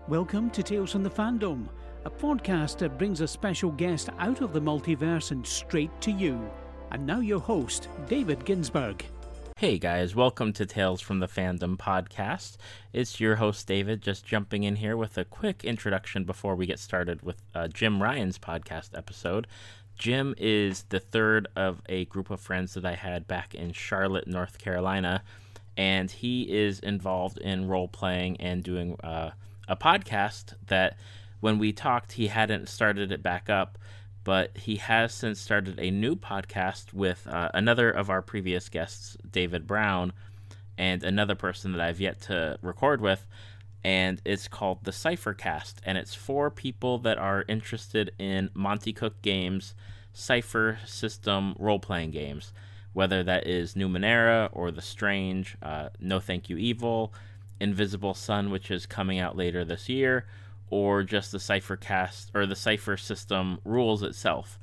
Welcome to Tales from the Fandom, a podcast that brings a special guest out of the multiverse and straight to you. And now your host, David Ginsburg. Hey guys, welcome to Tales from the Fandom podcast. It's your host David, just jumping in here with a quick introduction before we get started with Jim Ryan's podcast episode. Jim is the third of a group of friends that I had back in Charlotte, North Carolina, and he is involved in role-playing and doing a podcast that when we talked, he hadn't started it back up, but he has since started a new podcast with another of our previous guests, David Brown, and another person that I've yet to record with, and it's called the Cipher Cast, and it's for people that are interested in Monte Cook games, Cipher system role-playing games, whether that is Numenera or The Strange, No Thank You Evil, Invisible Sun, which is coming out later this year, or just the Cipher Cast or the Cipher system rules itself.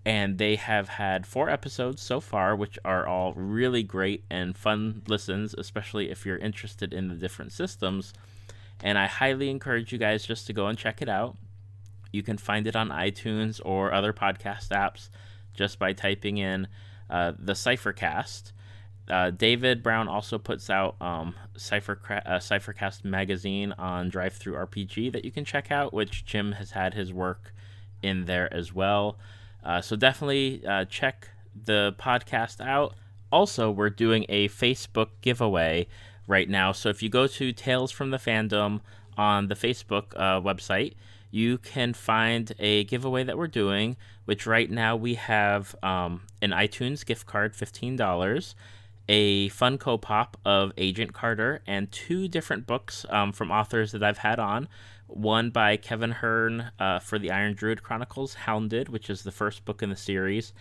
And they have had 4 episodes so far, which are all really great and fun listens, especially if you're interested in the different systems. And I highly encourage you guys just to go and check it out. You can find it on iTunes or other podcast apps just by typing in the Cipher Cast. David Brown also puts out Cyphercast magazine on Drive-Thru RPG that you can check out, which Jim has had his work in there as well. So definitely check the podcast out. Also, we're doing a Facebook giveaway right now. So if you go to Tales from the Fandom on the Facebook website, you can find a giveaway that we're doing, which right now we have an iTunes gift card, $15, a Funko Pop of Agent Carter, and 2 different books from authors that I've had on. One by Kevin Hearn for the Iron Druid Chronicles, Hounded, which is the first book in the series.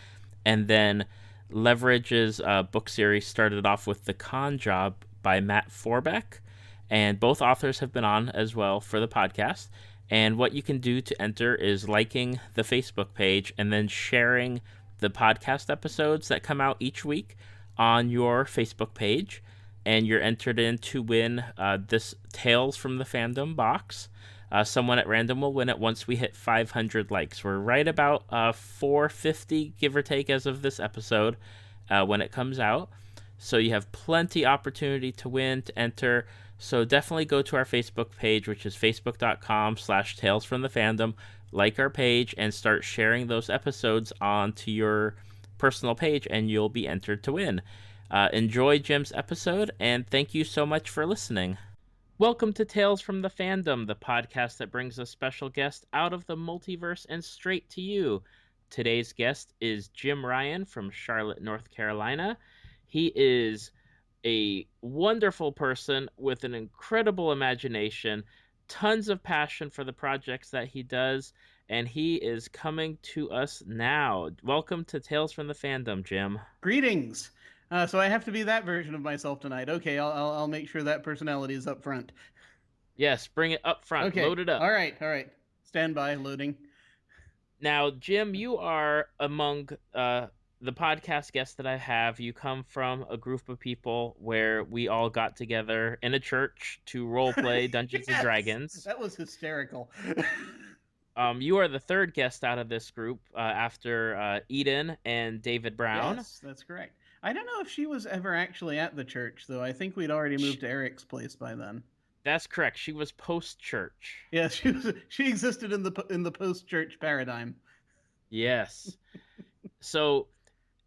And then Leverage's book series started off with The Con Job by Matt Forbeck. And both authors have been on as well for the podcast. And what you can do to enter is liking the Facebook page and then sharing the podcast episodes that come out each week on your Facebook page, and you're entered in to win this Tales from the Fandom box. Someone at random will win it once we hit 500 likes. We're right about 450, give or take, as of this episode when it comes out. So you have plenty opportunity to win, to enter. So definitely go to our Facebook page, which is facebook.com/Tales from the Fandom. Like our page and start sharing those episodes onto your personal page, and you'll be entered to win. Enjoy Jim's episode, and thank you so much for listening. Welcome to Tales from the Fandom, the podcast that brings a special guest out of the multiverse and straight to you. Today's guest is Jim Ryan from Charlotte, North Carolina. He is a wonderful person with an incredible imagination, tons of passion for the projects that he does, and he is coming to us now. Welcome to Tales from the Fandom, Jim. Greetings. So I have to be that version of myself tonight. Okay, I'll make sure that personality is up front. Yes, bring it up front. Okay. Load it up. All right. Stand by, loading. Now, Jim, you are among the podcast guests that I have. You come from a group of people where we all got together in a church to roleplay Dungeons Yes, and Dragons. That was hysterical. You are the third guest out of this group after Eden and David Brown. Yes, that's correct. I don't know if she was ever actually at the church, though. I think we'd already moved to Eric's place by then. That's correct. She was post-church. Yes, she existed in the post-church paradigm. Yes. So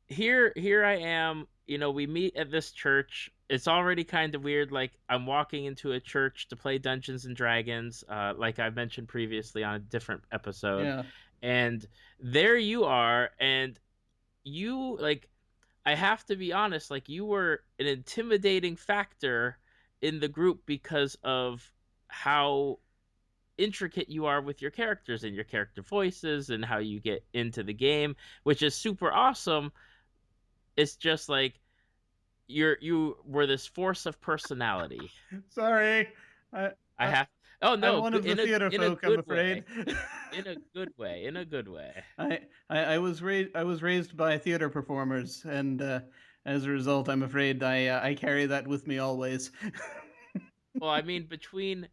here I am. You know, we meet at this church. It's already kind of weird. Like, I'm walking into a church to play Dungeons and Dragons, like I mentioned previously on a different episode. Yeah. And there you are, and you, like, I have to be honest, like, you were an intimidating factor in the group because of how intricate you are with your characters and your character voices and how you get into the game, which is super awesome. It's just like you were this force of personality. Sorry. I have. Oh no! I'm one of the theater folk, I'm afraid. In a good way. In a good way. I was raised by theater performers, and as a result, I'm afraid I carry that with me always. Well, I mean, between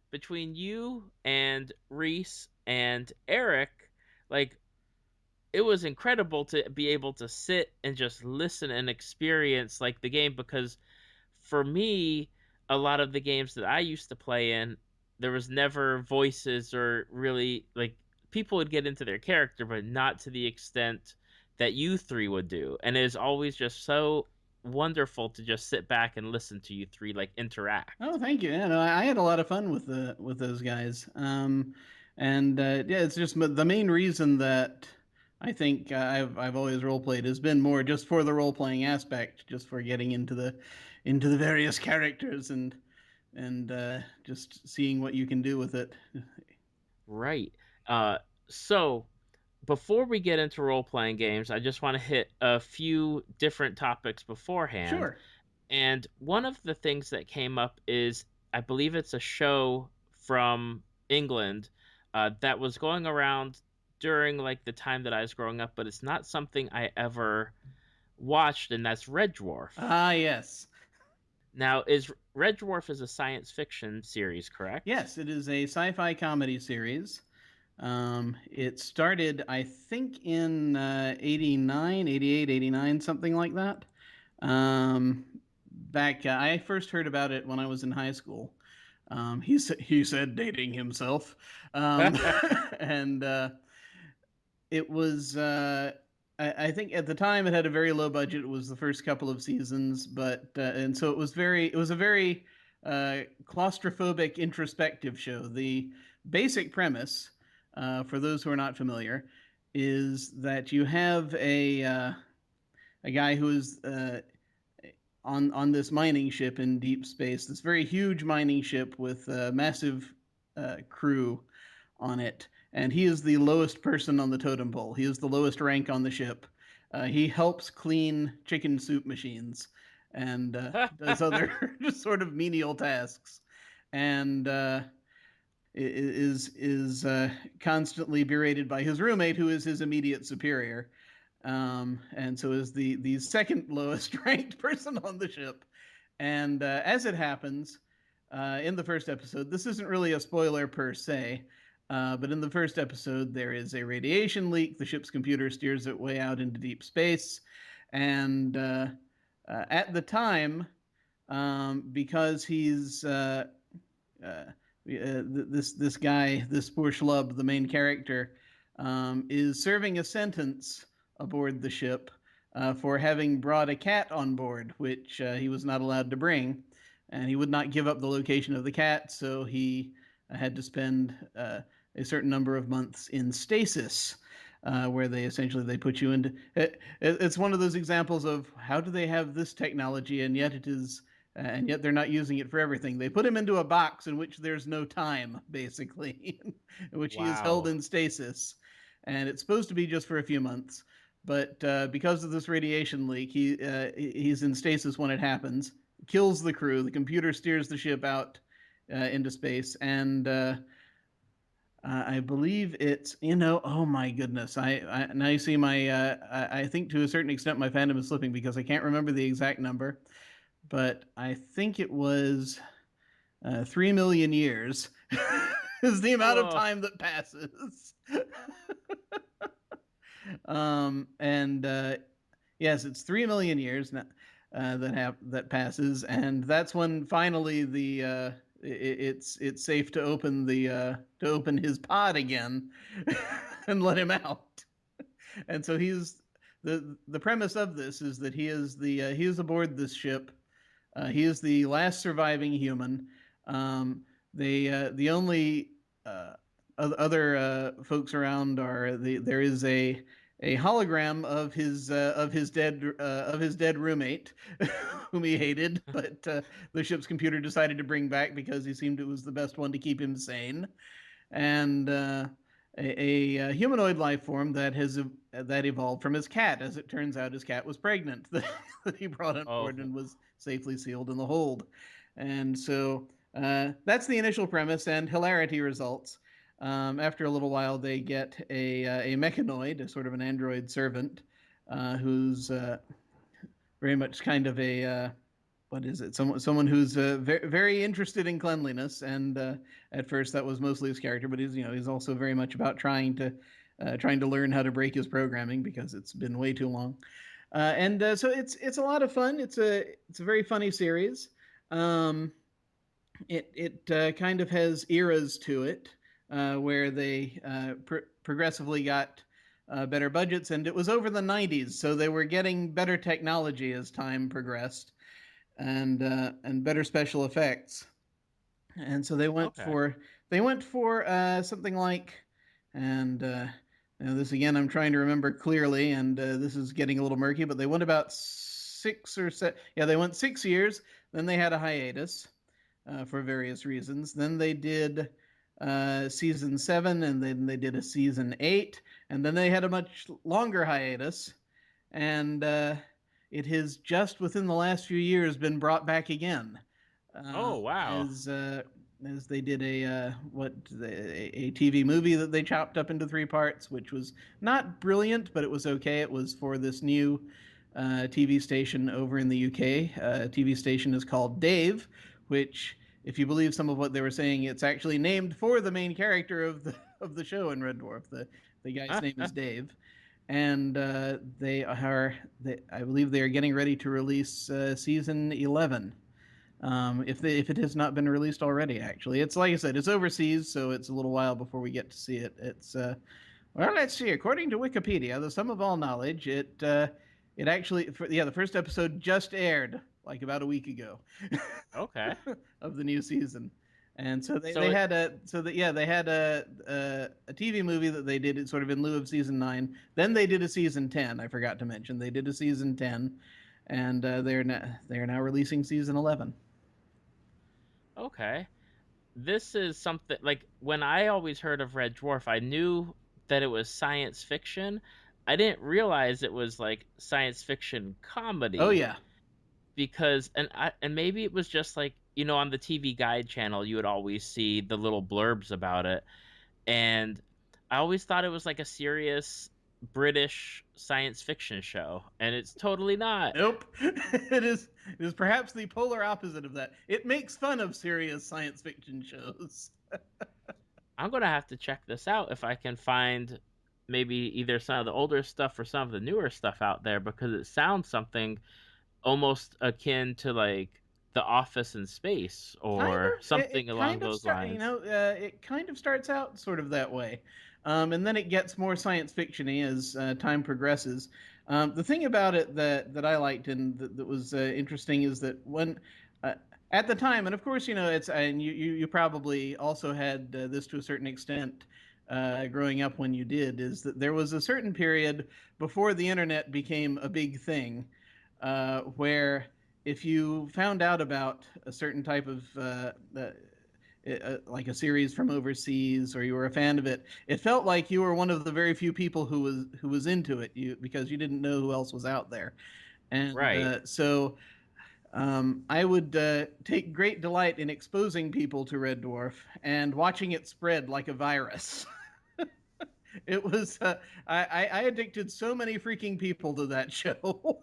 you and Reese and Eric, like it was incredible to be able to sit and just listen and experience like the game, because for me, a lot of the games that I used to play in, there was never voices or really like people would get into their character, but not to the extent that you three would do. And it is always just so wonderful to just sit back and listen to you three like interact. Oh, thank you. Yeah, no, I had a lot of fun with those guys. And yeah, it's just the main reason that I think I've always role played has been more just for the role playing aspect, just for getting into the various characters and just seeing what you can do with it. Right. So before we get into role playing games, I just want to hit a few different topics beforehand. Sure. And one of the things that came up is I believe it's a show from England that was going around during like the time that I was growing up, but it's not something I ever watched, and that's Red Dwarf. Ah, yes. Now, is Red Dwarf is a science fiction series, correct? Yes, it is a sci-fi comedy series. It started, I think, in 89, 88, 89, something like that. Back, I first heard about it when I was in high school. He said dating himself. And it was, I think at the time it had a very low budget. It was the first couple of seasons, but, and so it was a very claustrophobic, introspective show. The basic premise, for those who are not familiar, is that you have a guy who is on this mining ship in deep space, this very huge mining ship with a massive crew on it, and he is the lowest person on the totem pole. He is the lowest rank on the ship. He helps clean chicken soup machines and does other just sort of menial tasks, and is constantly berated by his roommate, who is his immediate superior, and so is the second lowest ranked person on the ship. And as it happens, in the first episode, this isn't really a spoiler per se, but in the first episode, there is a radiation leak. The ship's computer steers it way out into deep space, and at the time, because he's this guy, this poor schlub, the main character, is serving a sentence aboard the ship for having brought a cat on board, which he was not allowed to bring, and he would not give up the location of the cat, so he had to spend a certain number of months in stasis, where they essentially they put you into. It's one of those examples of how do they have this technology and yet it is. And yet they're not using it for everything. They put him into a box in which there's no time, basically, in which he is held Wow. in stasis. And it's supposed to be just for a few months. But because of this radiation leak, he's in stasis when it happens, kills the crew. The computer steers the ship out into space. And I believe it's, oh my goodness. Now you see I think to a certain extent my fandom is slipping because I can't remember the exact number, but I think it was 3 million years is the amount of Whoa. time that passes. And yes, it's 3 million years that passes, and that's when finally it's safe to open to open his pod again and let him out. And so the premise of this is that he is aboard this ship. He is the last surviving human. The only other folks around there is a hologram of his dead roommate, whom he hated, but the ship's computer decided to bring back because he seemed it was the best one to keep him sane, and a humanoid life form that evolved from his cat. As it turns out, his cat was pregnant that he brought on Oh, board and was safely sealed in the hold. And so that's the initial premise, and hilarity results. After a little while, they get a mechanoid, a sort of an android servant, who's very much kind of what is it? Someone who's very interested in cleanliness, and at first that was mostly his character, but he's also very much about trying to learn how to break his programming because it's been way too long. And so it's a lot of fun. It's a very funny series. Um, it kind of has eras to it where they progressively got better budgets, and it was over the 90s, so they were getting better technology as time progressed, and better special effects. And so Okay. they went for something like, and this again I'm trying to remember clearly, and this is getting a little murky, but they went about 6 or 7. Yeah, they went 6 years. Then they had a hiatus for various reasons. Then they did season 7, and then they did a season 8, and then they had a much longer hiatus, and it has just within the last few years been brought back again. Oh, wow. As they did a TV movie that they chopped up into 3 parts, which was not brilliant, but it was okay. It was for this new TV station over in the UK. TV station is called Dave, which, if you believe some of what they were saying, it's actually named for the main character of the show in Red Dwarf. The guy's name is Dave, and I believe they are getting ready to release season 11. If it has not been released already, actually, it's like I said, it's overseas, so it's a little while before we get to see it. It's well, let's see. According to Wikipedia, the sum of all knowledge, it actually, the first episode just aired like about a week ago Okay. of the new season. And so So they it, had a TV movie that they did sort of in lieu of season 9. Then they did a season 10. I forgot to mention they did a season 10, and they are now releasing season 11. okay. This is something like when I always heard of Red Dwarf, I knew that it was science fiction. I didn't realize it was like science fiction Oh comedy yeah. because and maybe it was just like, on the TV Guide channel you would always see the little blurbs about it, and I always thought it was like a serious British science fiction show, and it's totally not. Nope. It is perhaps the polar opposite of that. It makes fun of serious science fiction shows. I'm gonna have to check this out if I can find maybe either some of the older stuff or some of the newer stuff out there, because it sounds something almost akin to like The Office in space Kind or of. something It along kind of those start. lines. It kind of starts out sort of that way, and then it gets more science fictiony as time progresses. The thing about it that I liked and that was interesting is that when uh, at the time, and of course, it's, and you probably also had this to a certain extent growing up when you did, is that there was a certain period before the internet became a big thing, where if you found out about a certain type of like a series from overseas, or you were a fan of it, it felt like you were one of the very few people who was into it, because you didn't know who else was out there. And Right. so I would take great delight in exposing people to Red Dwarf and watching it spread like a virus. It was I addicted so many freaking people to that show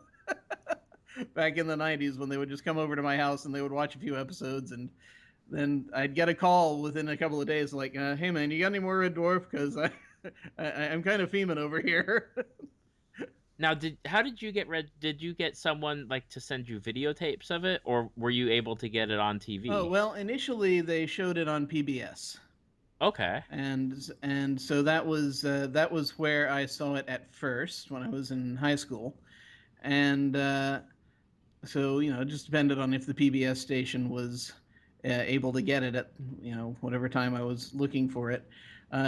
back in the 90s, when they would just come over to my house and they would watch a few episodes, and then I'd get a call within a couple of days like, hey man, you got any more Red Dwarf? Because I'm kind of fuming over here. Now, how did you get Red? Did you get someone like to send you videotapes of it, or were you able to get it on Oh, TV? well, initially they showed it on PBS. Okay. And so that was where I saw it at first when I was in high school. And so it just depended on if the PBS station was able to get it at whatever time I was looking for it.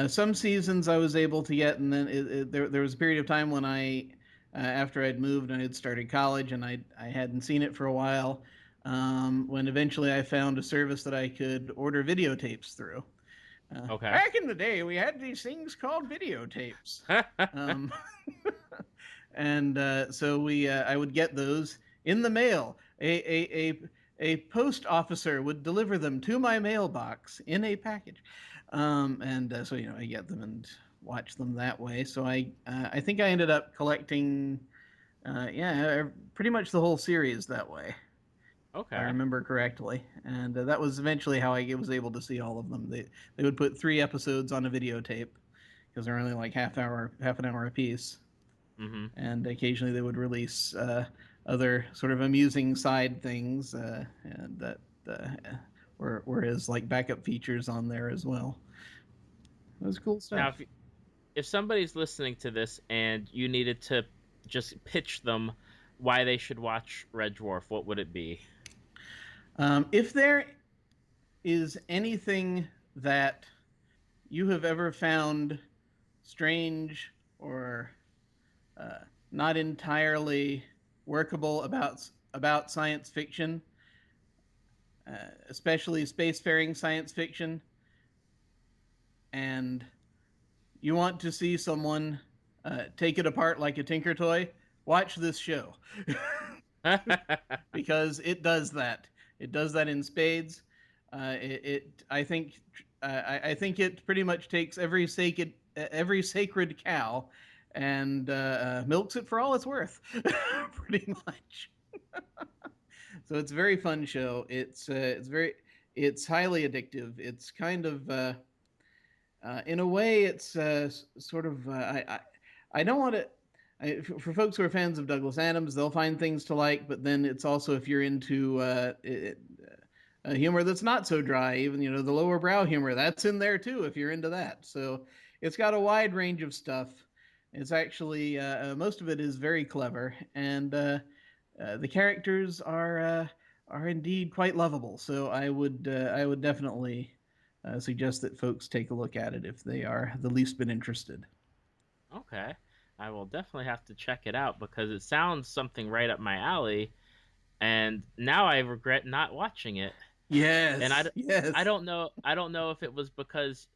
Some seasons I was able to get, and then there was a period of time when after I'd moved and I had started college, and I hadn't seen it for a while, when eventually I found a service that I could order videotapes through. Okay. Back in the day, we had these things called videotapes. Um, and so I would get those in the mail. A post officer would deliver them to my mailbox in a package, and so I get them and watch them that way. So I think I ended up collecting, yeah, pretty much the whole series that way. if I Okay. remember correctly. And that was eventually how I was able to see all of them. They would put 3 episodes on a videotape because they're only like half an hour a piece. Mm-hmm. And occasionally they would release other sort of amusing side things and that were as like backup features on there as well. It was cool Now, stuff. if somebody's listening to this and you needed to just pitch them why they should watch Red Dwarf, what would it be? If there is anything that you have ever found strange or uh, not entirely workable about science fiction, especially spacefaring science fiction, and you want to see someone take it apart like a Tinker Toy, watch this show because it does that. It does that in spades. I think I think it pretty much takes every sacred cow and milks it for all it's worth, pretty much. So it's a very fun show. It's highly addictive. It's kind of in a way, it's sort of I don't want to. For folks who are fans of Douglas Adams, they'll find things to like, but then it's also if you're into humor that's not so dry, even the lower brow humor, that's in there too if you're into that. So it's got a wide range of stuff. It's actually most of it is very clever, and the characters are indeed quite lovable. So I would definitely suggest that folks take a look at it if they are the least bit interested. Okay. I will definitely have to check it out because it sounds something right up my alley, and now I regret not watching it. And Yes, I yes. don't know if it was because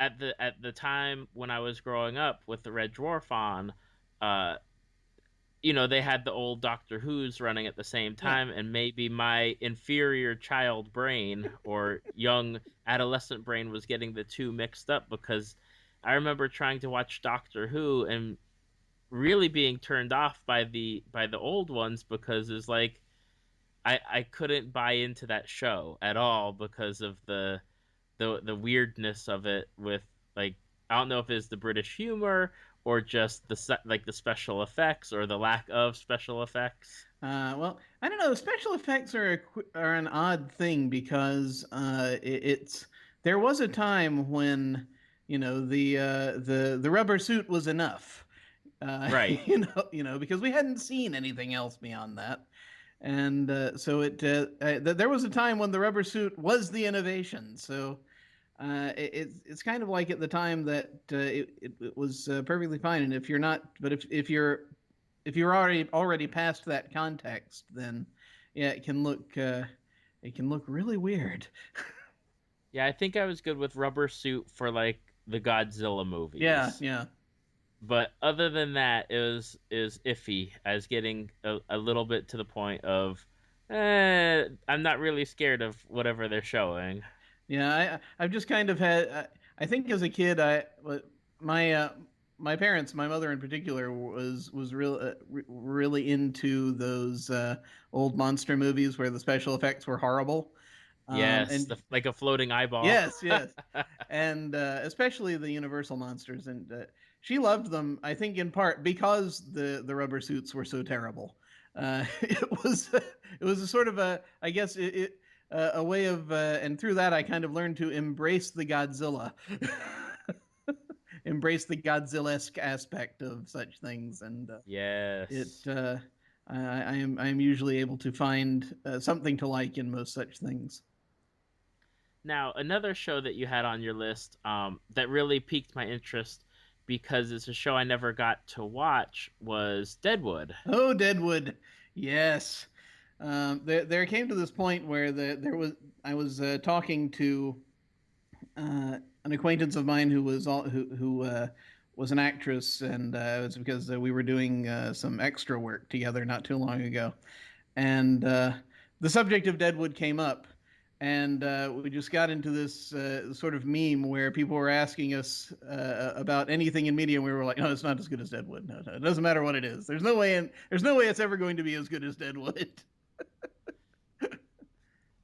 at the time when I was growing up with the Red Dwarf on, uh, they had the old Doctor Who's running at the same Yeah. time, and maybe my inferior child brain or young adolescent brain was getting the two mixed up because I remember trying to watch Doctor Who and really being turned off by the old ones because it's like I couldn't buy into that show at all because of the weirdness of it with like I don't know if it's the British humor or just like the special effects or the lack of special effects. Well, I don't know. Special effects are an odd thing because it's there was a time when the rubber suit was enough. Right. Because we hadn't seen anything else beyond that. And so there was a time when the rubber suit was the innovation. So it's kind of like at the time that it was perfectly fine. And if you're not, but if you're already past that context, then yeah, it can look really weird. Yeah, I think I was good with Rubber Suit for like the Godzilla Yeah, movies. yeah. But other than that, it was iffy. I was getting a little bit to the point of I'm not really scared of whatever they're showing. Yeah, I've just kind of had. I think as a kid, my my parents, my mother in particular, was really into those old monster movies where the special effects were horrible. Yes, And like a floating eyeball. yes, yes, and especially the Universal monsters, and she loved them. I think in part because the rubber suits were so terrible. It was a sort of a I guess a way of and through that I kind of learned to embrace the Godzilla, embrace the Godzilla-esque aspect of such things, and it Yes. I am usually able to find something to like in most such things. Now, another show that you had on your list that really piqued my interest because it's a show I never got to watch was Deadwood. Oh, Deadwood, yes. There came to this point where I was talking to an acquaintance of mine who was an actress, and it was because we were doing some extra work together not too long ago, and the subject of Deadwood came up, and we just got into this sort of meme where people were asking us about anything in media, and we were like, "No, it's not as good as Deadwood. No, no, it doesn't matter what it is. There's no way it's ever going to be as good as Deadwood."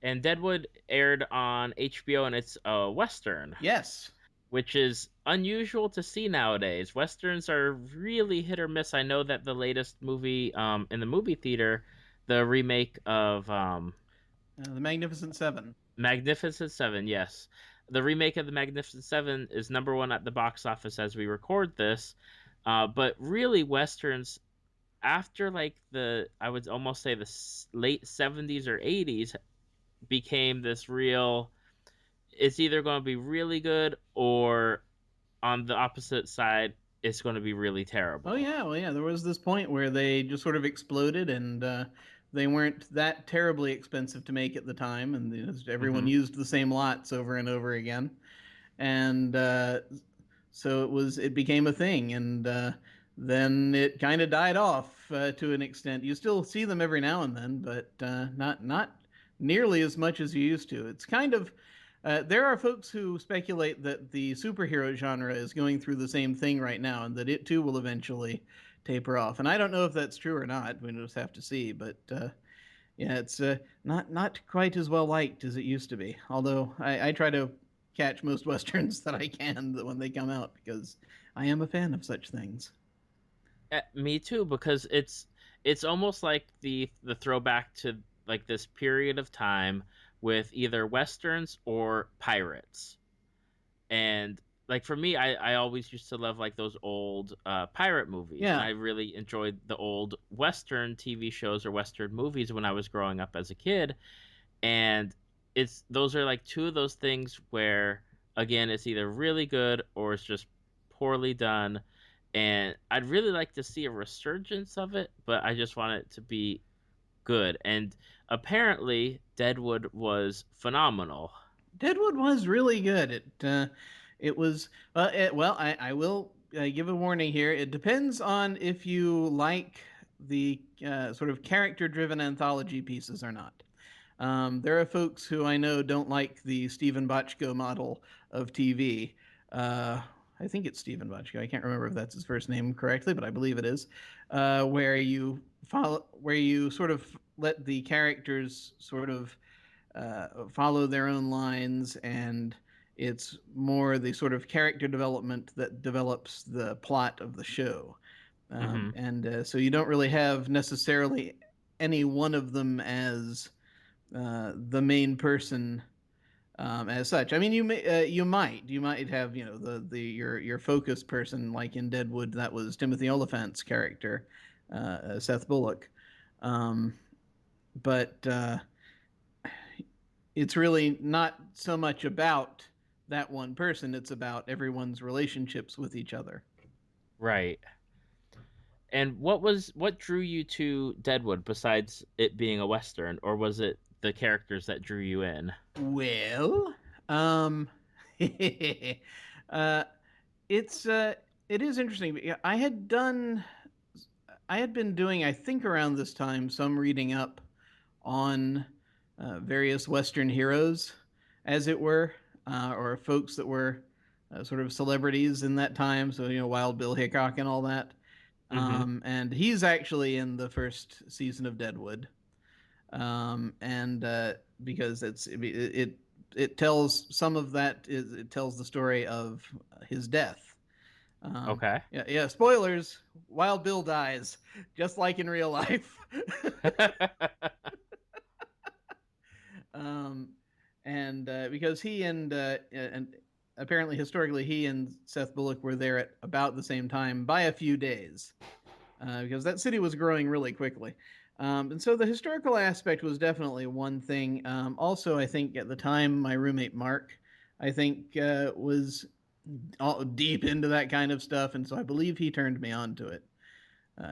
And Deadwood aired on HBO, and it's a Western, Yes. which is unusual to see nowadays. Westerns are really hit or miss. I know that the latest movie in the movie theater, the remake of The Magnificent Seven. Magnificent Seven, yes. The remake of the Magnificent Seven is number one at the box office as we record this. But really, Westerns, after like I would almost say late 70s or 80s, became this real, it's either going to be really good or on the opposite side, it's going to be really Oh terrible. yeah, well yeah, there was this point where they just sort of exploded, and they weren't that terribly expensive to make at the time, and everyone Hmm. used the same lots over and over again, and so it became a thing, and then it kind of died off to an extent. You still see them every now and then, but not nearly as much as you used to. It's kind of there are folks who speculate that the superhero genre is going through the same thing right now, and that it too will eventually taper off. And I don't know if that's true or not. We just have to see. But yeah, it's not quite as well liked as it used to be. Although I try to catch most westerns that I can when they come out, because I am a fan of such things. Me too, because it's almost like the throwback to like this period of time with either westerns or pirates. And like for me, I always used to love like those old pirate movies, and Yeah, I really enjoyed the old western TV shows or western movies when I was growing up as a kid. And it's those are like two of those things where again it's either really good or it's just poorly done. And I'd really like to see a resurgence of it, but I just want it to be good. And apparently Deadwood was phenomenal. Deadwood was really good. It was well. I will give a warning here. It depends on if you like the sort of character-driven anthology pieces or not. There are folks who I know don't like the Stephen Bochco model of TV. I think it's Stephen Bochco. I can't remember if that's his first name correctly, but I believe it is. Where you sort of let the characters sort of follow their own lines, and it's more the sort of character development that develops the plot of the show. Hmm. And so you don't really have necessarily any one of them as the main person as such. I mean, you might have your focus person, like in Deadwood, that was Timothy Oliphant's character, Seth Bullock. Um, but it's really not so much about that one person, it's about everyone's relationships with each other. Right. And what drew you to Deadwood besides it being a western, or was it the characters that drew you in? Well, um, uh, it's it is interesting. Yeah, I had been doing, I think around this time, some reading up on various Western heroes, as it were, or folks that were sort of celebrities in that time. So, Wild Bill Hickok and all that. Hmm. And he's actually in the first season of Deadwood. And because it tells some of that is it tells the story of his death. Okay. Yeah, yeah. Spoilers: Wild Bill dies, just like in real life. um, and because and apparently historically he and Seth Bullock were there at about the same time by a few days, because that city was growing really quickly. And so the historical aspect was definitely one thing. Also, I think at the time, my roommate Mark, I think, was all deep into that kind of stuff. And so I believe he turned me on to it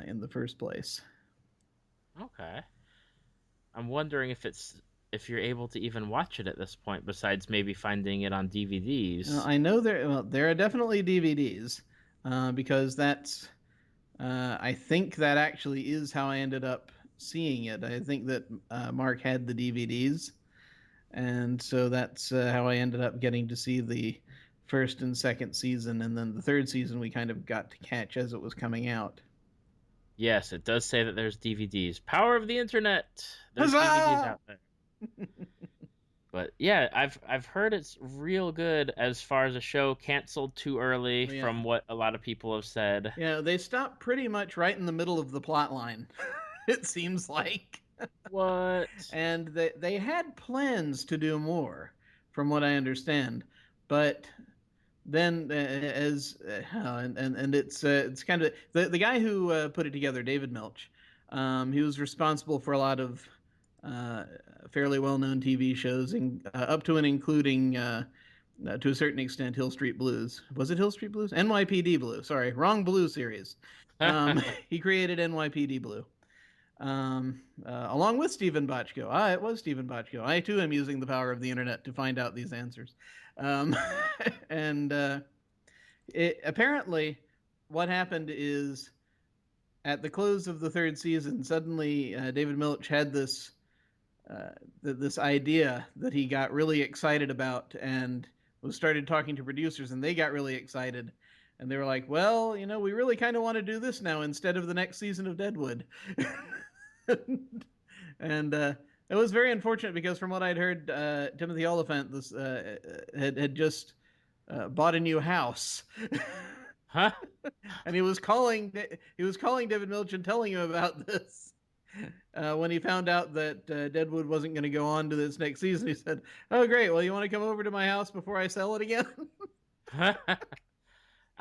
in the first place. Okay. I'm wondering if you're able to even watch it at this point, besides maybe finding it on DVDs. I know there are definitely DVDs because I think that actually is how I ended up seeing it. I think that Mark had the DVDs, and so that's how I ended up getting to see the first and second season, and then the third season we kind of got to catch as it was coming out. Yes, it does say that there's DVDs. Power of the internet. There's DVDs Huzzah! out there. But yeah, I've heard it's real good as far as a show, canceled too early Oh, yeah. from what a lot of people have said. Yeah, they stopped pretty much right in the middle of the plot line, it seems like. What? And they had plans to do more, from what I understand. But then, and it's kind of the guy who put it together, David Milch. He was responsible for a lot of uh, fairly well-known TV shows, up to and including, to a certain extent, Hill Street Blues. Was it Hill Street Blues? NYPD Blue. Sorry, wrong Blue series. He created NYPD Blue. Along with Stephen Bochco. It was Stephen Bochco. I too am using the power of the internet to find out these answers. Um, and apparently, what happened is at the close of the third season, suddenly David Milch had this idea that he got really excited about and was started talking to producers, and they got really excited. And they were like, well, we really kind of want to do this now instead of the next season of Deadwood. And it was very unfortunate because from what I'd heard, Timothy Oliphant had just bought a new house. Huh? And he was calling David Milch and telling him about this. When he found out that Deadwood wasn't going to go on to this next season, he said, "Oh, great! Well, you want to come over to my house before I sell it again?"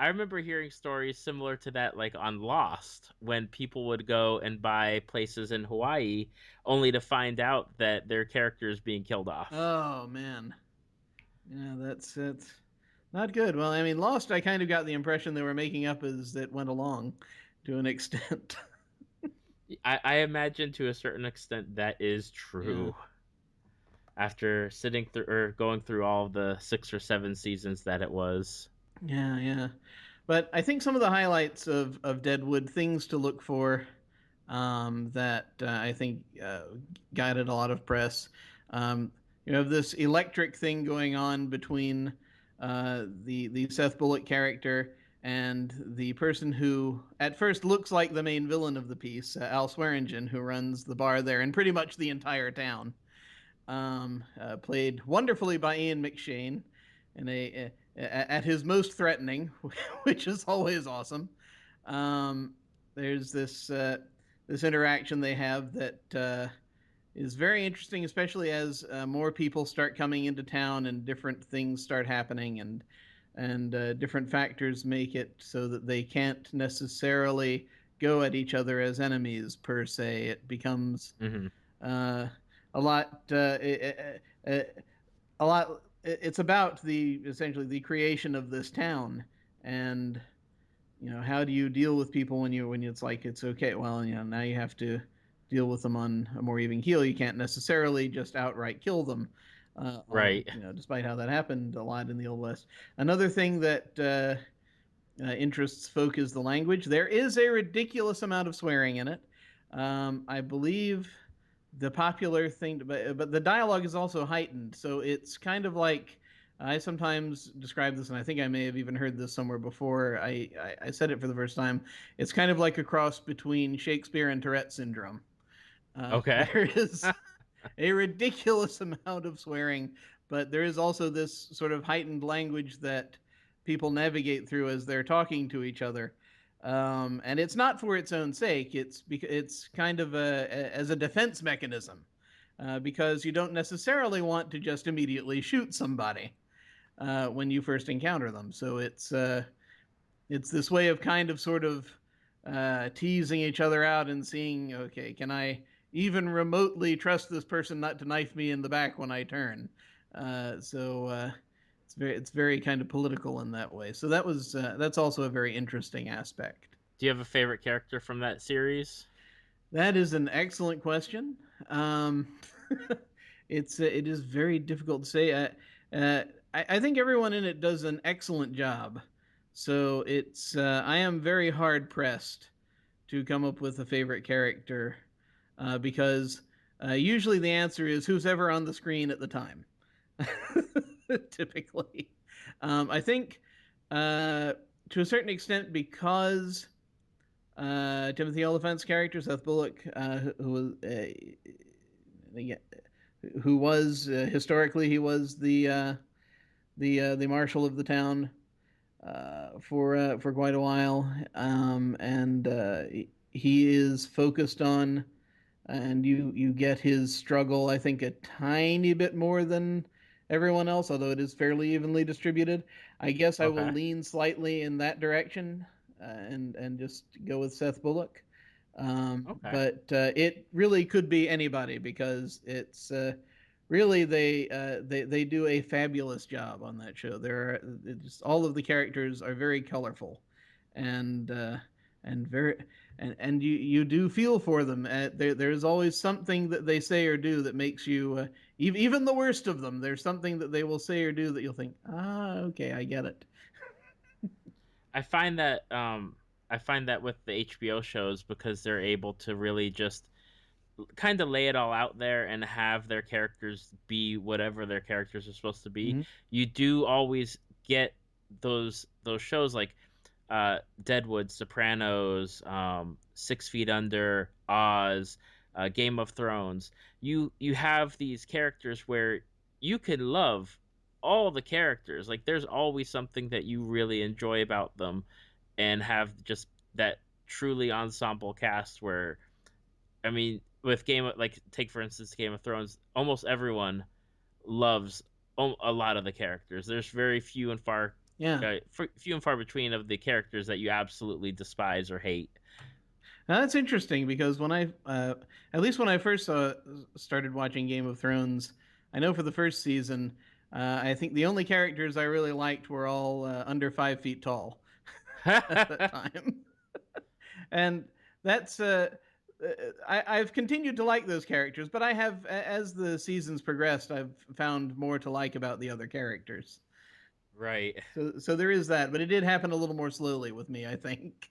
I remember hearing stories similar to that, like on Lost, when people would go and buy places in Hawaii only to find out that their character is being killed off. Oh man, yeah, that's not good. Well, I mean, Lost, I kind of got the impression they were making up as it went along, to an extent. I imagine to a certain extent that is Yeah. true. After sitting through or going through all of the 6 or 7 seasons that it was. Yeah, yeah. But I think some of the highlights of Deadwood, things to look for, that I think got it a lot of press. You have this electric thing going on between the Seth Bullock character and the person who at first looks like the main villain of the piece, Al Swearingen, who runs the bar there and pretty much the entire town. Played wonderfully by Ian McShane, at his most threatening, which is always awesome. There's this interaction they have that is very interesting, especially as more people start coming into town and different things start happening, and different factors make it so that they can't necessarily go at each other as enemies per se. It becomes Hmm. uh, a lot. A lot. It's about essentially the creation of this town, and how do you deal with people when it's like it's okay. Well, now you have to deal with them on a more even keel. You can't necessarily just outright kill them. Right. Despite how that happened a lot in the Old West. Another thing that interests folk is the language. There is a ridiculous amount of swearing in it. I believe the popular thing, but the dialogue is also heightened, so it's kind of like I sometimes describe this, and I think I may have even heard this somewhere before. I said it for the first time. It's kind of like a cross between Shakespeare and Tourette syndrome. Okay. There is a ridiculous amount of swearing, but there is also this sort of heightened language that people navigate through as they're talking to each other. And it's not for its own sake. It's kind of as a defense mechanism, because you don't necessarily want to just immediately shoot somebody when you first encounter them. So it's this way of kind of sort of teasing each other out and seeing, okay, can I even remotely trust this person not to knife me in the back when I turn? So it's very kind of political in that way. So that's also a very interesting aspect. Do you have a favorite character from that series? That is an excellent question. It is very difficult to say. I think everyone in it does an excellent job. So I am very hard pressed to come up with a favorite character, because usually the answer is who's ever on the screen at the time. Typically, I think to a certain extent because Timothy Oliphant's character, Seth Bullock, who was who was historically he was the marshal of the town for quite a while, and he is focused on, and you get his struggle. I think a tiny bit more than everyone else, although it is fairly evenly distributed. I guess I will Okay. lean slightly in that direction, and just go with Seth Bullock. Okay. But it really could be anybody because it's really they do a fabulous job on that show. There are just all of the characters are very colorful, and very and you do feel for them. There's always something that they say or do that makes you even the worst of them. There's something that they will say or do that you'll think, okay, I get it. I find that with the HBO shows, because they're able to really just kind of lay it all out there and have their characters be whatever their characters are supposed to be. Mm-hmm. You do always get those shows like Deadwood, Sopranos, 6 Feet Under, Oz, Game of Thrones. You have these characters where you can love all the characters. Like there's always something that you really enjoy about them, and have just that truly ensemble cast where, I mean, with like take for instance Game of Thrones, almost everyone loves a lot of the characters. There's very Yeah. few and far between of the characters that you absolutely despise or hate. Now, that's interesting because at least when I first started watching Game of Thrones, I know for the first season, I think the only characters I really liked were all under 5 feet tall at that time, and that's I've continued to like those characters, but I have, as the seasons progressed, I've found more to like about the other characters. Right. So there is that, but it did happen a little more slowly with me, I think.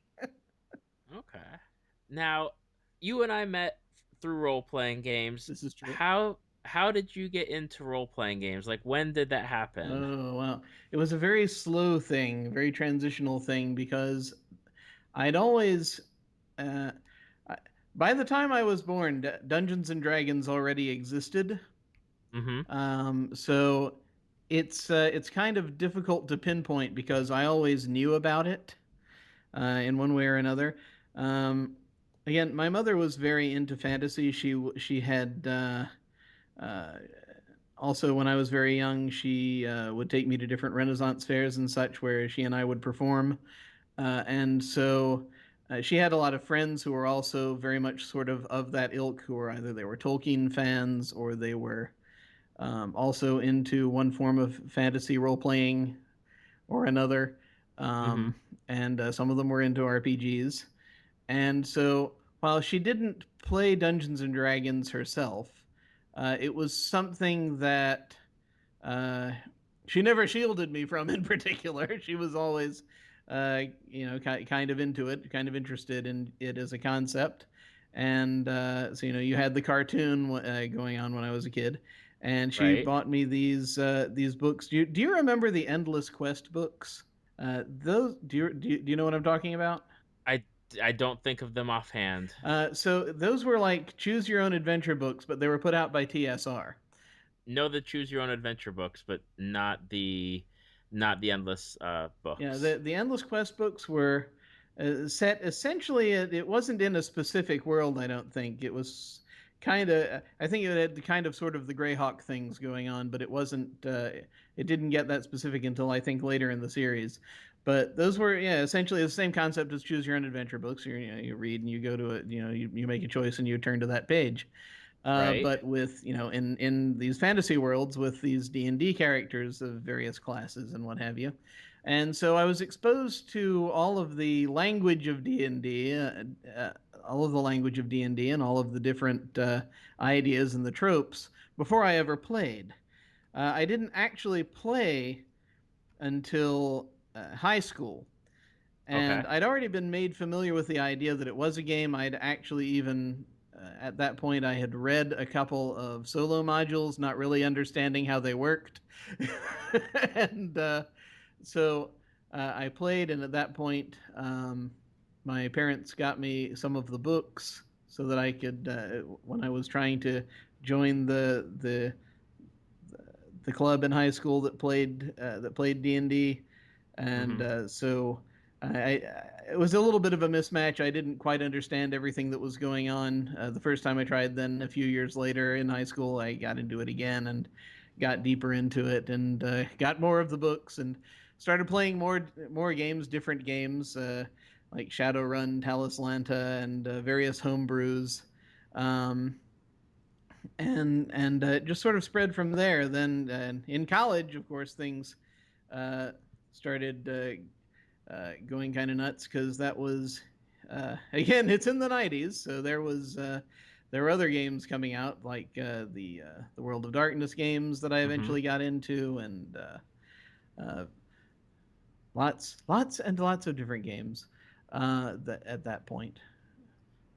Okay. Now, you and I met through role playing games. This is true. How did you get into role playing games? Like when did that happen? Oh, wow. It was a very slow thing, very transitional thing because I'd always, uh, I, by the time I was born, Dungeons and Dragons already existed. Mm-hmm. So it's kind of difficult to pinpoint because I always knew about it in one way or another. Um, Again, my mother was very into fantasy. She had uh, also, when I was very young, she would take me to different Renaissance fairs and such where she and I would perform. And so she had a lot of friends who were also very much sort of that ilk, who were either they were Tolkien fans or they were also into one form of fantasy role playing or another. Mm-hmm. Um, and some of them were into RPGs. And so while she didn't play Dungeons and Dragons herself, it was something that uh, she never shielded me from in particular. She was always, kind of into it, kind of interested in it as a concept. And so, you had the cartoon going on when I was a kid. And she Right. bought me these books. Do you remember the Endless Quest books? Those do you know what I'm talking about? I I don't think of them offhand. So those were like choose your own adventure books, but they were put out by TSR. Know the choose your own adventure books, but not the endless Yeah, books. the Endless Quest books were set essentially. It wasn't in a specific world. I don't think it was kind of. I think it had kind of sort of the Greyhawk things going on, but it wasn't. It didn't get that specific until I think later in the series. But those were, yeah, essentially the same concept as choose your own adventure books. You read and you go to it. You make a choice and you turn to that page. Right. But with in these fantasy worlds with these D&D characters of various classes and what have you. And so I was exposed to all of the language of D&D, all of the language of D&D and all of the different ideas and the tropes before I ever played. I didn't actually play until high school, Okay. and I'd already been made familiar with the idea that it was a game. I'd actually even, at that point, I had read a couple of solo modules, not really understanding how they worked. And so I played, and at that point, my parents got me some of the books so that I could, when I was trying to joined the club in high school that played D&D, and so I it was a little bit of a mismatch. I didn't quite understand everything that was going on the first time I tried. Then a few years later in high school, I got into it again and got deeper into it, and got more of the books and started playing more games, different games like Shadowrun, Talislanta, and various homebrews. Um, and just sort of spread from there. Then in college, of course, things started going kind of nuts because that was again, it's in the '90s, so there were other games coming out like the World of Darkness games that I eventually got into, and lots and lots of different games that at that point.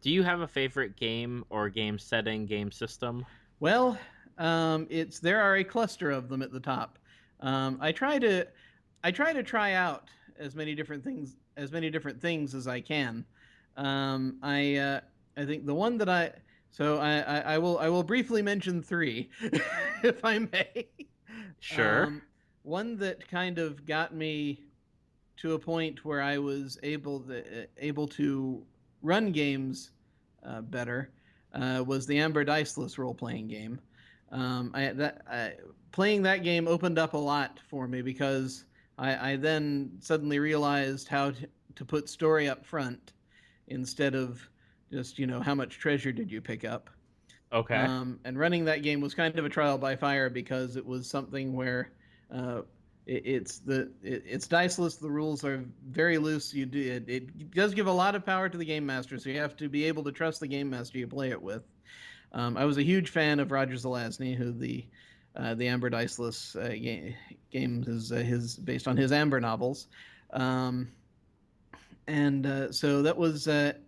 Do you have a favorite game or game setting, game system? Well, there are a cluster of them at the top. I try to try out as many different things as I can. I think the one that I will briefly mention three, if I may. Sure. One that kind of got me to a point where I was able to run games better was the Amber Diceless role-playing game. Playing that game opened up a lot for me because I then suddenly realized how to put story up front instead of just, how much treasure did you pick up. Okay. And running that game was kind of a trial by fire because it was something where it's diceless. The rules are very loose. It does give a lot of power to the game master, so you have to be able to trust the game master you play it with. I was a huge fan of Roger Zelazny, who the Amber Diceless game is based on his Amber novels, and so that was it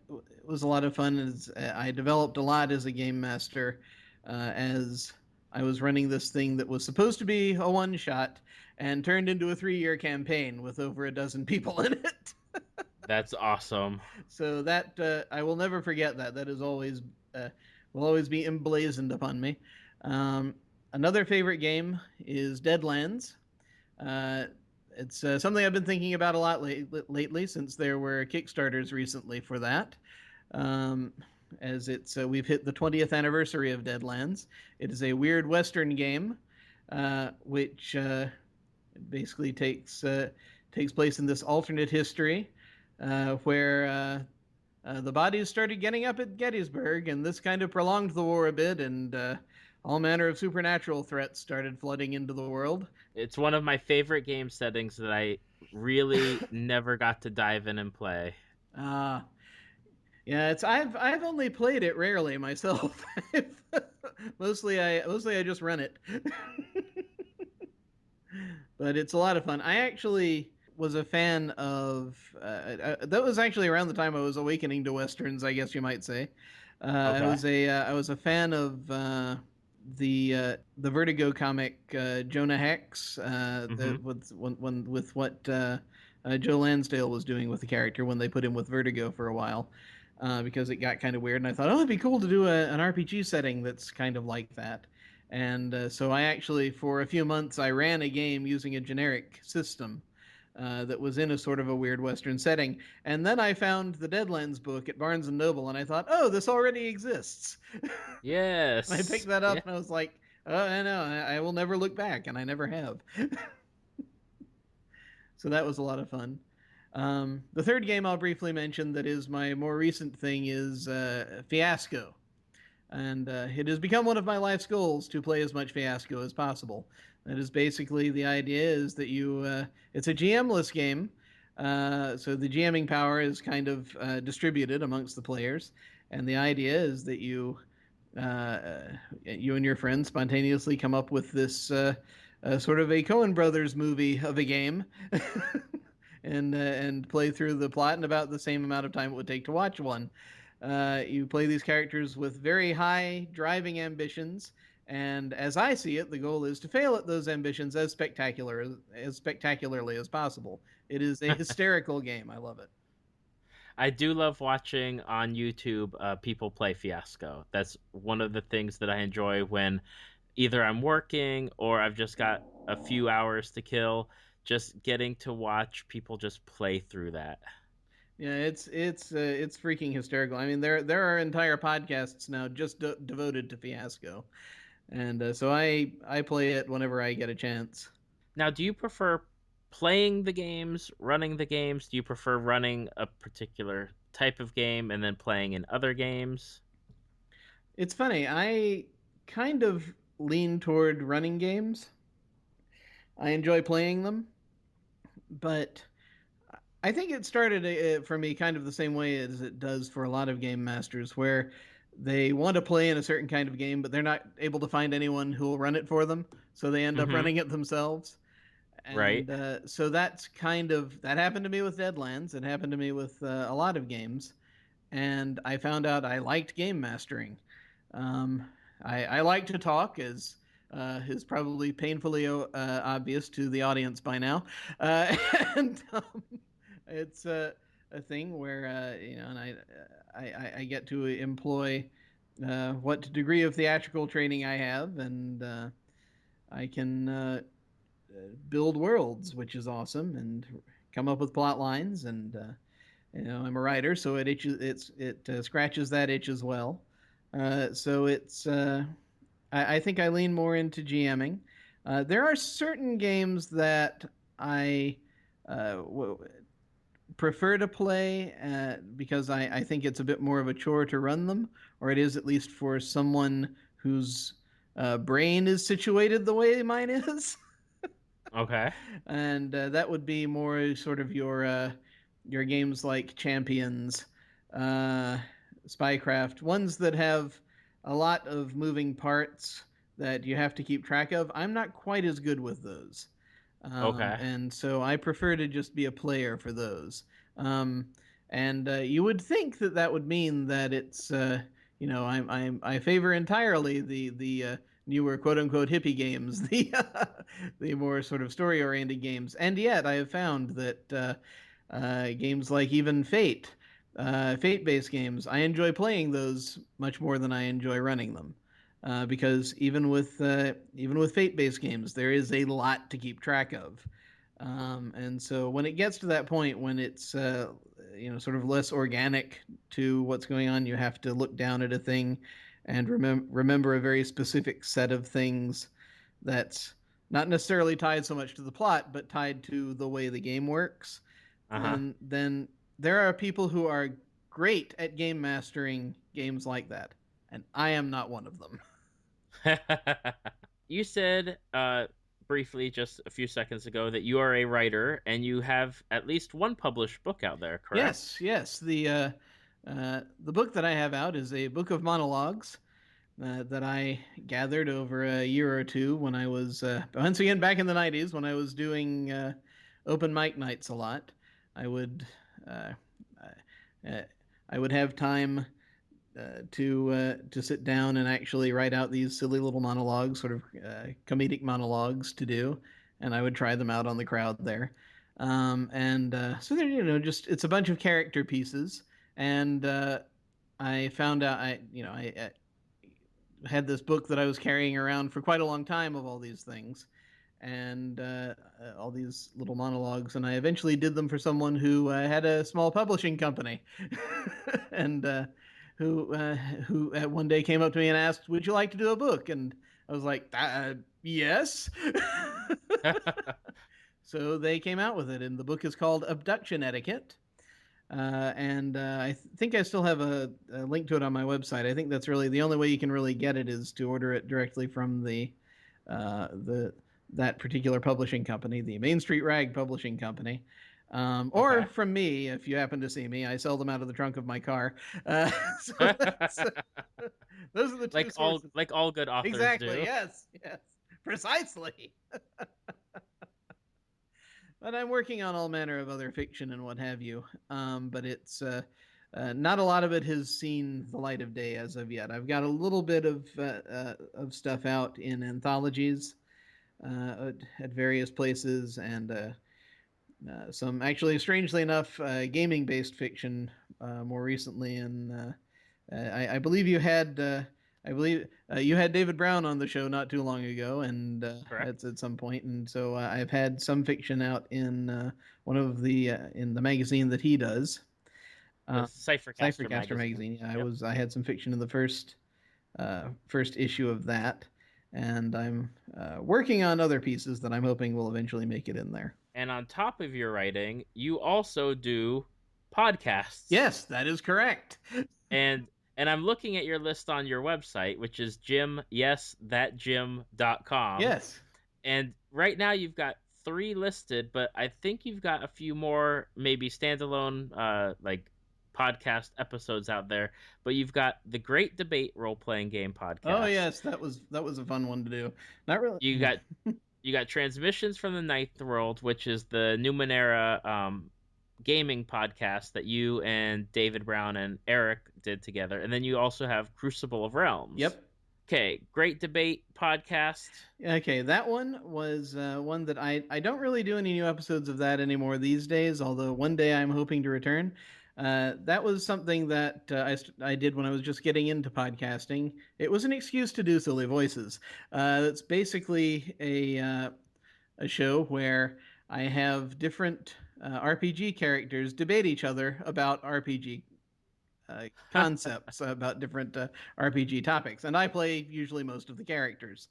was a lot of fun. I developed a lot as a game master as I was running this thing that was supposed to be a one-shot and turned into a 3-year campaign with over a dozen people in it. That's awesome. So that I will never forget that. That is always will always be emblazoned upon me. Another favorite game is Deadlands. It's something I've been thinking about a lot lately since there were Kickstarters recently for that. As it's we've hit the 20th anniversary of Deadlands. It is a weird Western game, which basically takes place in this alternate history where the bodies started getting up at Gettysburg, and this kind of prolonged the war a bit, and all manner of supernatural threats started flooding into the world. It's one of my favorite game settings that I really never got to dive in and play. Yeah, I've only played it rarely myself. mostly I just run it. But it's a lot of fun. I actually was a fan of that was actually around the time I was awakening to westerns, I guess you might say. Okay. I was a fan of the Vertigo comic Jonah Hex with what Joe Lansdale was doing with the character when they put him with Vertigo for a while, because it got kind of weird, and I thought, oh, it'd be cool to do an RPG setting that's kind of like that. And so I actually, for a few months, I ran a game using a generic system that was in a sort of a weird Western setting. And then I found the Deadlands book at Barnes & Noble, and I thought, oh, this already exists. Yes. I picked that up, and I was like, oh, I know, I will never look back, and I never have. So that was a lot of fun. The third game I'll briefly mention that is my more recent thing is Fiasco. And it has become one of my life's goals to play as much Fiasco as possible. That is basically the idea is that it's a GM-less game, so the GMing power is kind of distributed amongst the players, and the idea is that you and your friends spontaneously come up with this sort of a Coen Brothers movie of a game, and play through the plot in about the same amount of time it would take to watch one. You play these characters with very high driving ambitions, and as I see it, the goal is to fail at those ambitions as spectacularly as possible. It is a hysterical game. I love it. I do love watching on YouTube people play Fiasco. That's one of the things that I enjoy when either I'm working or I've just got a few hours to kill. Just getting to watch people just play through that. Yeah, it's freaking hysterical. I mean, there are entire podcasts now just devoted to Fiasco, and so I play it whenever I get a chance. Now, do you prefer playing the games, running the games? Do you prefer running a particular type of game and then playing in other games? It's funny. I kind of lean toward running games. I enjoy playing them, but I think it started for me kind of the same way as it does for a lot of game masters, where they want to play in a certain kind of game, but they're not able to find anyone who will run it for them, so they end up Mm-hmm. running it themselves. Right. And so that's kind of that happened to me with Deadlands. It happened to me with a lot of games, and I found out I liked game mastering. Um, I like to talk, as is probably painfully obvious to the audience by now, and it's a thing where and I get to employ what degree of theatrical training I have, and I can build worlds, which is awesome, and come up with plot lines, and I'm a writer, so it scratches that itch as well. So I think I lean more into GMing. There are certain games that I prefer to play because I think it's a bit more of a chore to run them, or it is at least for someone whose brain is situated the way mine is. Okay. And that would be more sort of your games like Champions, uh, Spycraft, ones that have a lot of moving parts that you have to keep track of. I'm not quite as good with those, Okay. and so I prefer to just be a player for those. Um, and you would think that that would mean that it's I favor entirely the newer quote unquote hippie games, the more sort of story oriented games. And yet I have found that games like even Fate based games, I enjoy playing those much more than I enjoy running them. Because even with Fate based games, there is a lot to keep track of. And so when it gets to that point when it's sort of less organic to what's going on, you have to look down at a thing and remember a very specific set of things that's not necessarily tied so much to the plot, but tied to the way the game works. Uh Then there are people who are great at game mastering games like that, and I am not one of them. huh. You said briefly just a few seconds ago that you are a writer and you have at least one published book out there, correct? Yes, yes. The book that I have out is a book of monologues that I gathered over a year or two when I was once again back in the '90s when I was doing open mic nights a lot. I would uh, uh, I would have time to sit down and actually write out these silly little monologues, sort of comedic monologues to do, and I would try them out on the crowd there. And so there, just it's a bunch of character pieces, and I found out I had this book that I was carrying around for quite a long time of all these things, and all these little monologues, and I eventually did them for someone who had a small publishing company, and who one day came up to me and asked, "Would you like to do a book?" And I was like, "Yes." So they came out with it, and the book is called Abduction Etiquette. And I think I still have a link to it on my website. I think that's really the only way you can really get it is to order it directly from the that particular publishing company, the Main Street Rag Publishing Company, or Okay. from me if you happen to see me. I sell them out of the trunk of my car. So those are the two sources. Like all good authors Exactly. do. Yes. Yes. Precisely. But I'm working on all manner of other fiction and what have you. But it's not a lot of it has seen the light of day as of yet. I've got a little bit of stuff out in anthologies at various places, and some actually, strangely enough, gaming-based fiction more recently, and I believe you had you had David Brown on the show not too long ago, and Correct. at some point, and so I've had some fiction out in one of the in the magazine that he does, The Cyphercaster Cyphercaster magazine. magazine. Yeah, Yep. I had some fiction in the first issue of that, and I'm working on other pieces that I'm hoping will eventually make it in there. And on top of your writing, you also do podcasts. Yes, that is correct. And I'm looking at your list on your website, which is jim.com. Yes. And right now you've got 3 listed, but I think you've got a few more maybe standalone like podcast episodes out there. But you've got the Great Debate role playing game Oh podcast. yes, that was a fun one to do. Not really. You got Transmissions from the Ninth World, which is the Numenera gaming podcast that you and David Brown and Eric did together. And then you also have Crucible of Realms. Yep. Okay, Great Debate podcast. Okay, that one was one that I don't really do any new episodes of that anymore these days. Although one day I'm hoping to return. That was something that I did when I was just getting into podcasting. It was an excuse to do silly voices. It's basically a show where I have different RPG characters debate each other about RPG concepts, about different RPG topics, and I play usually most of the characters.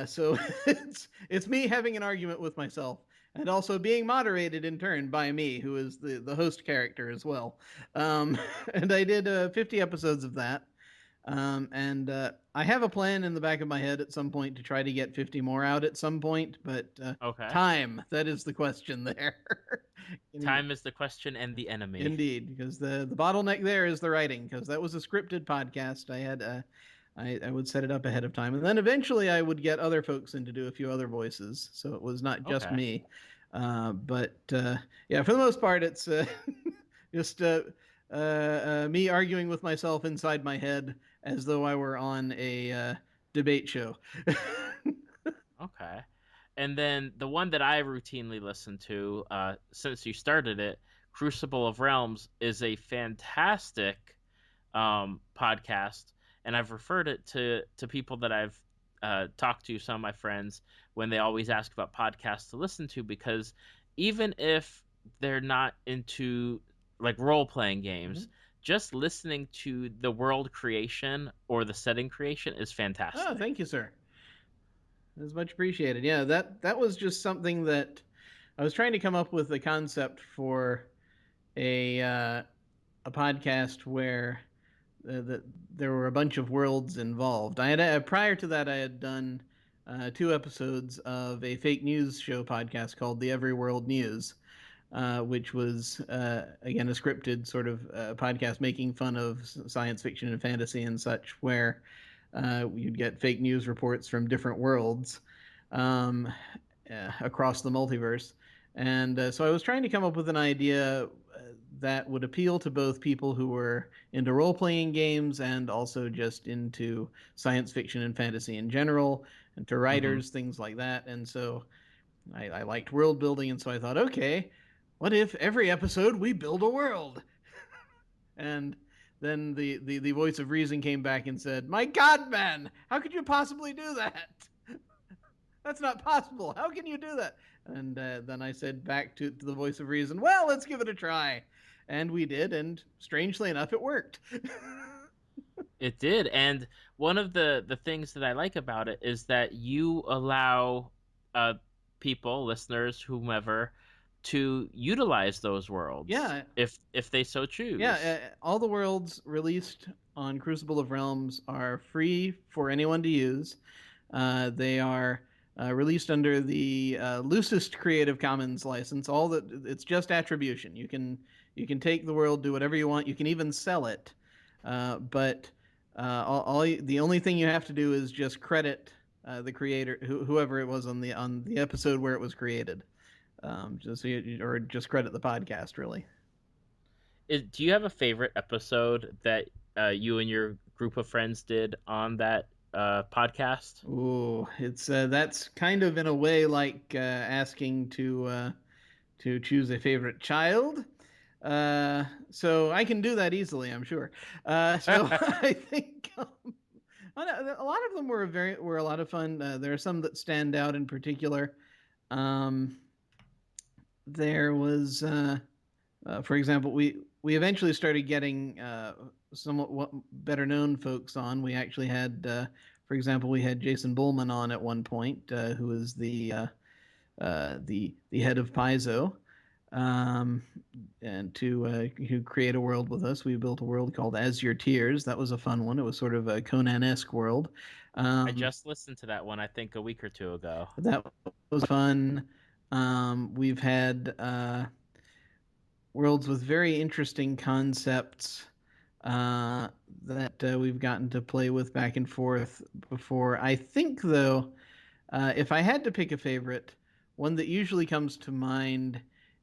So it's me having an argument with myself, and also being moderated in turn by me, who is the host character as well. And I did 50 episodes of that. And I have a plan in the back of my head at some point to try to get 50 more out at some point, but Okay. time, that is the question there. Time is the question and the enemy. Indeed, because the bottleneck there is the writing, because that was a scripted podcast. I would set it up ahead of time, and then eventually I would get other folks in to do a few other voices, so it was not just Okay. me. But yeah, for the most part, it's just me arguing with myself inside my head as though I were on a debate show. Okay. And then the one that I routinely listen to, since you started it, Crucible of Realms, is a fantastic podcast, and I've referred it to people that I've talked to, some of my friends, when they always ask about podcasts to listen to, because even if they're not into like role playing games, just listening to the world creation or the setting creation is fantastic. Oh, thank you, sir. That's much appreciated. Yeah, that was just something that I was trying to come up with a concept for a podcast where there were a bunch of worlds involved. I had prior to that I had done 2 episodes of a fake news show podcast called The Every World News, which was again a scripted sort of podcast making fun of science fiction and fantasy and such, where you'd get fake news reports from different worlds across the multiverse. And so I was trying to come up with an idea that would appeal to both people who were into role-playing games and also just into science fiction and fantasy in general, and to writers, things like that. And so I liked world building, and so I thought, okay, what if every episode we build a world? And then the voice of reason came back and said, "My God, man, how could you possibly do that? That's not possible. How can you do that?" And then I said back to the voice of reason, "Well, let's give it a try." And we did, and strangely enough, it worked. It did, and one of the things that I like about it is that you allow people, listeners, whomever, to utilize those worlds. Yeah. If they so choose. Yeah, all the worlds released on Crucible of Realms are free for anyone to use. They are released under the loosest Creative Commons license. It's just attribution. You can take the world, do whatever you want. You can even sell it, but the only thing you have to do is just credit the creator, whoever it was on the episode where it was created. Or just credit the podcast, really. Do you have a favorite episode that you and your group of friends did on that podcast? Ooh, it's that's kind of in a way like asking to choose a favorite child. So I can do that easily, I'm sure. So I think a lot of them were a lot of fun. There are some that stand out in particular. Um, there was, for example, we eventually started getting somewhat better known folks on. We actually had, for example, we had Jason Bullman on at one point, who is the head of Paizo, um, and to create a world with us. We built a world called As Your Tears. That was a fun one. It was sort of a Conan-esque world. I just listened to that one, I think, a week or two ago. That was fun. We've had worlds with very interesting concepts that we've gotten to play with back and forth before. I think, though, if I had to pick a favorite, one that usually comes to mind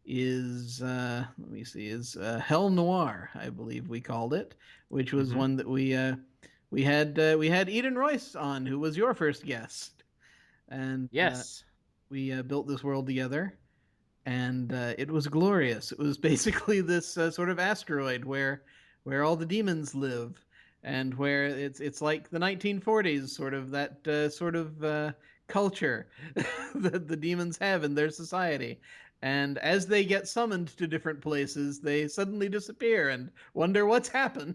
is let me see, is Hell Noir, I believe we called it, which was one that we had Eden Royce on, who was your first guest, and Yes. we built this world together, and it was glorious. It was basically this sort of asteroid where all the demons live, and where it's like the 1940s, sort of that sort of culture that the demons have in their society. And as they get summoned to different places, they suddenly disappear and wonder what's happened.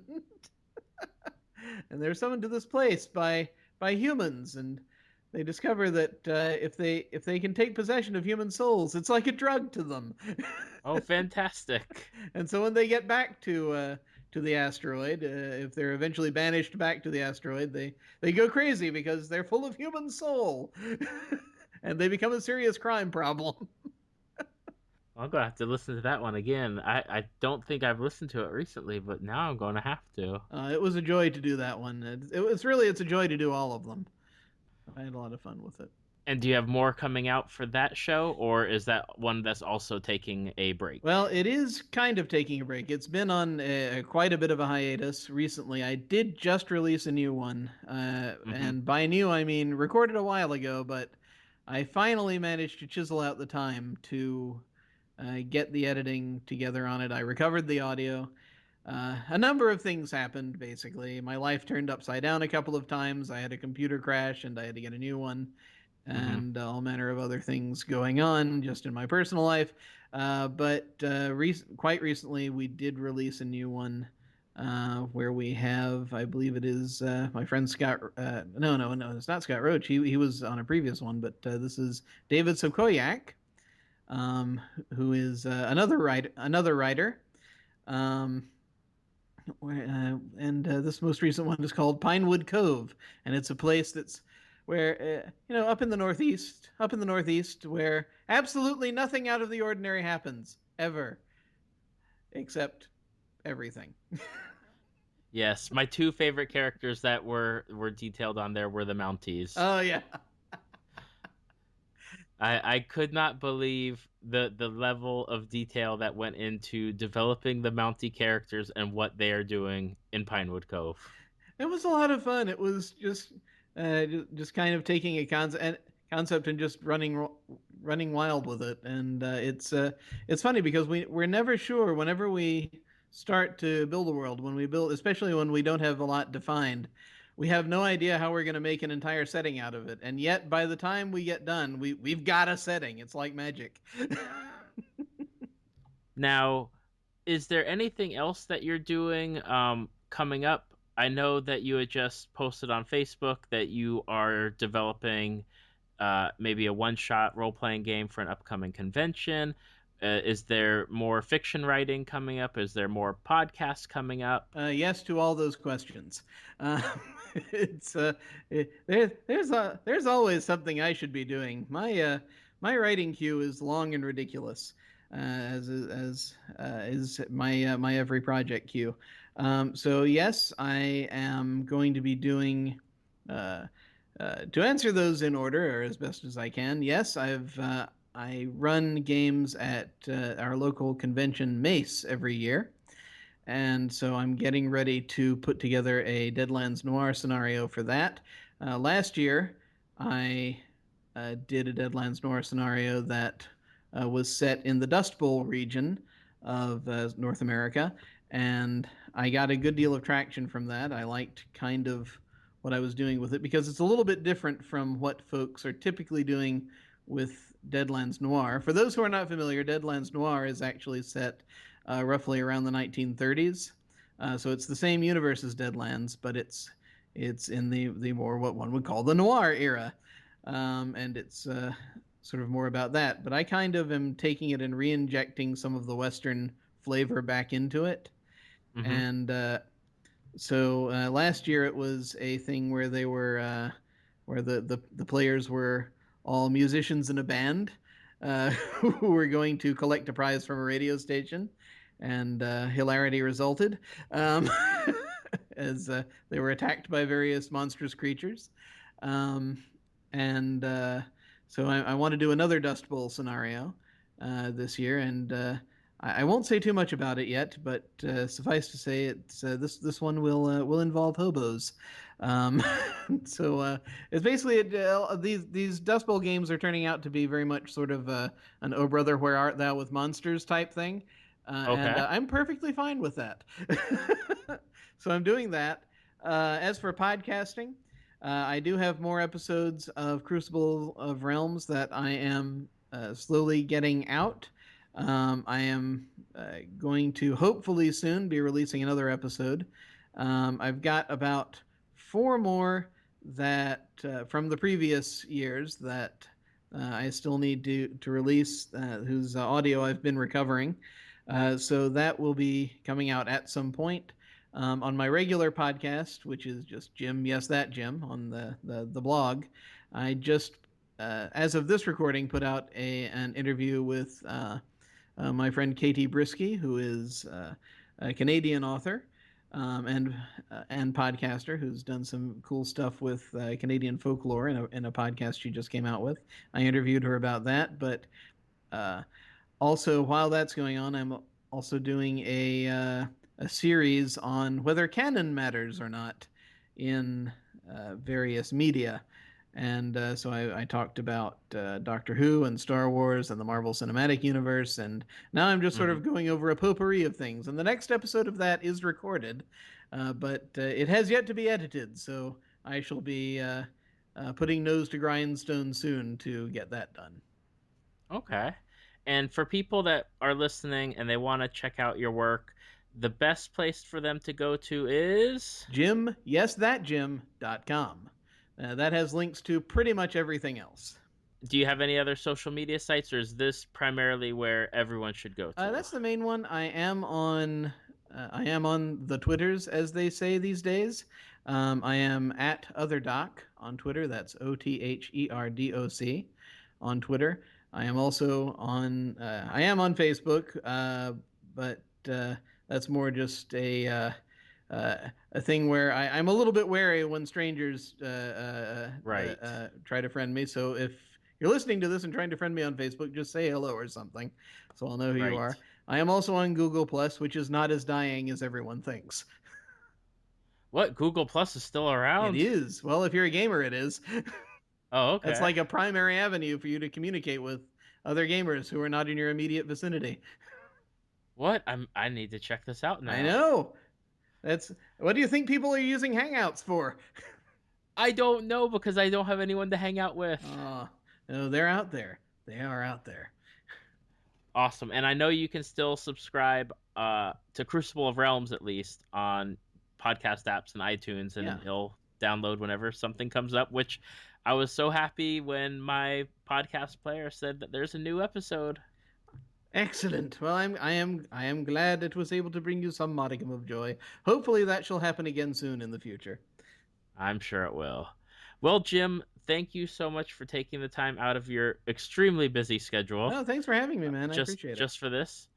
And they're summoned to this place by humans, and they discover that if they can take possession of human souls, it's like a drug to them. Oh, fantastic. And so when they get back to the asteroid, if they're eventually banished back to the asteroid, they go crazy because they're full of human soul, and they become a serious crime problem. I'm going to have to listen to that one again. I don't think I've listened to it recently, but now I'm going to have to. It was a joy to do that one. It's a joy to do all of them. I had a lot of fun with it. And do you have more coming out for that show, or is that one that's also taking a break? Well, it is kind of taking a break. It's been on quite a bit of a hiatus recently. I did just release a new one, and by new I mean recorded a while ago, but I finally managed to chisel out the time to get the editing together on it. I recovered the audio. A number of things happened, basically. My life turned upside down a couple of times. I had a computer crash and I had to get a new one, and all manner of other things going on just in my personal life. But quite recently, we did release a new one where we have, I believe it is my friend Scott. No, it's not Scott Roach. He was on a previous one, but this is David Sokoyak, who is another writer. And this most recent one is called Pinewood Cove, and it's a place that's where up in the northeast, where absolutely nothing out of the ordinary happens ever, except everything. Yes, my two favorite characters that were detailed on there were the Mounties. Oh yeah. I could not believe the level of detail that went into developing the Mountie characters and what they are doing in Pinewood Cove. It was a lot of fun. It was just kind of taking a concept and just running wild with it. And it's funny because we're never sure whenever we start to build a world, especially when we don't have a lot defined. We have no idea how we're going to make an entire setting out of it, and yet by the time we get done, we've got a setting. It's like magic. Now, is there anything else that you're doing coming up? I know that you had just posted on Facebook that you are developing maybe a one-shot role-playing game for an upcoming convention. Is there more fiction writing coming up? Is there more podcasts coming up? Yes to all those questions. It's there's always something I should be doing. My writing queue is long and ridiculous, as is my every project queue. So yes, I am going to be doing. To answer those in order, or as best as I can, yes, I run games at our local convention, Mace, every year. And so I'm getting ready to put together a Deadlands Noir scenario for that. Last year, I did a Deadlands Noir scenario that was set in the Dust Bowl region, of North America, and I got a good deal of traction from that. I liked kind of what I was doing with it because it's a little bit different from what folks are typically doing with Deadlands Noir. For those who are not familiar, Deadlands Noir is actually set roughly around the 1930s. So it's the same universe as Deadlands, but it's in the more what one would call the noir era, and it's sort of more about that. But I kind of am taking it and re-injecting some of the Western flavor back into it, Mm-hmm. and so last year it was a thing where they were where the players were all musicians in a band who were going to collect a prize from a radio station, and hilarity resulted as they were attacked by various monstrous creatures. Um, and so I want to do another Dust Bowl scenario this year, and I won't say too much about it yet, but suffice to say, it's this one will involve hobos. Um, so it's basically these Dust Bowl games are turning out to be very much sort of an "Oh brother, where art thou" with monsters type thing, and Okay. I'm perfectly fine with that. So I'm doing that. As for podcasting, I do have more episodes of Crucible of Realms that I am slowly getting out. I am going to hopefully soon be releasing another episode. I've got about four more that from the previous years that I still need to release, whose audio I've been recovering. So that will be coming out at some point. On my regular podcast, which is just Jim, yes, that Jim, on the blog, I just, as of this recording, put out an interview with my friend Katie Brisky, who is a Canadian author and podcaster who's done some cool stuff with Canadian folklore in a podcast she just came out with. I interviewed her about that, but uh, also while that's going on, I'm also doing a series on whether canon matters or not in various media. And so I talked about Doctor Who and Star Wars and the Marvel Cinematic Universe, and now I'm just sort Mm-hmm. of going over a potpourri of things. And the next episode of that is recorded, but it has yet to be edited, so I shall be putting nose to grindstone soon to get that done. Okay. And for people that are listening and they want to check out your work, the best place for them to go to is. Jim, yes, that Jim.com. That has links to pretty much everything else. Do you have any other social media sites, or is this primarily where everyone should go to? That's the main one. I am on the Twitters, as they say these days. I am at OtherDoc on Twitter. That's OTHERDOC on Twitter. I am also on. I am on Facebook, but that's more just a thing where I'm a little bit wary when strangers Right. try to friend me. So if you're listening to this and trying to friend me on Facebook, just say hello or something, so I'll know who you Right. are. I am also on Google Plus, which is not as dying as everyone thinks. What? Google Plus is still It around? is. Well, if you're a gamer, it is. Oh, That's okay. like a primary avenue for you to communicate with other gamers who are not in your immediate vicinity. What? I need to check this out I now. know. That's what do you think people are using Hangouts for? I don't know because I don't have anyone to hang out with. Oh, no, they're out there. They are out there. Awesome. And I know you can still subscribe to Crucible of Realms at least on podcast apps and iTunes, and Yeah. it'll download whenever something comes up, which I was so happy when my podcast player said that there's a new episode. Excellent. Well, I am glad it was able to bring you some modicum of joy. Hopefully that shall happen again soon in the future. I'm sure it will. Well, Jim, thank you so much for taking the time out of your extremely busy schedule No, thanks for having me, man. I just appreciate it. just for this.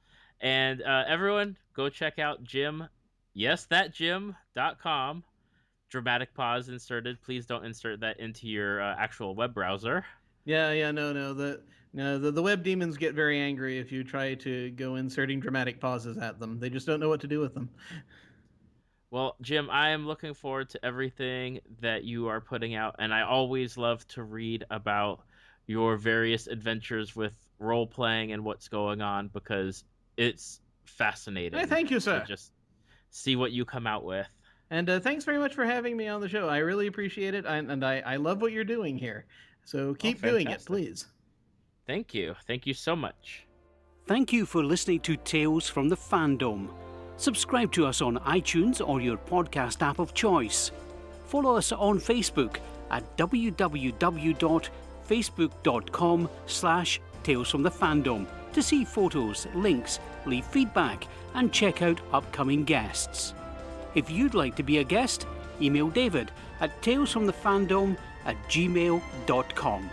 And everyone, go check out Jim, yes, that Jim.com. Dramatic pause inserted. Please don't insert that into your actual web browser. Yeah, the web demons get very angry if you try to go inserting dramatic pauses at them. They just don't know what to do with them. Well, Jim, I am looking forward to everything that you are putting out, and I always love to read about your various adventures with role playing and what's going on because it's fascinating. Hey, thank you, sir. To just see what you come out with. And thanks very much for having me on the show. I really appreciate it, and I love what you're doing here. So keep doing it, please. Thank you. Thank you so much. Thank you for listening to Tales from the Fandom. Subscribe to us on iTunes or your podcast app of choice. Follow us on Facebook at www.facebook.com/Tales from the Fandom to see photos, links, leave feedback, and check out upcoming guests. If you'd like to be a guest, email David at talesfromthefandom@gmail.com.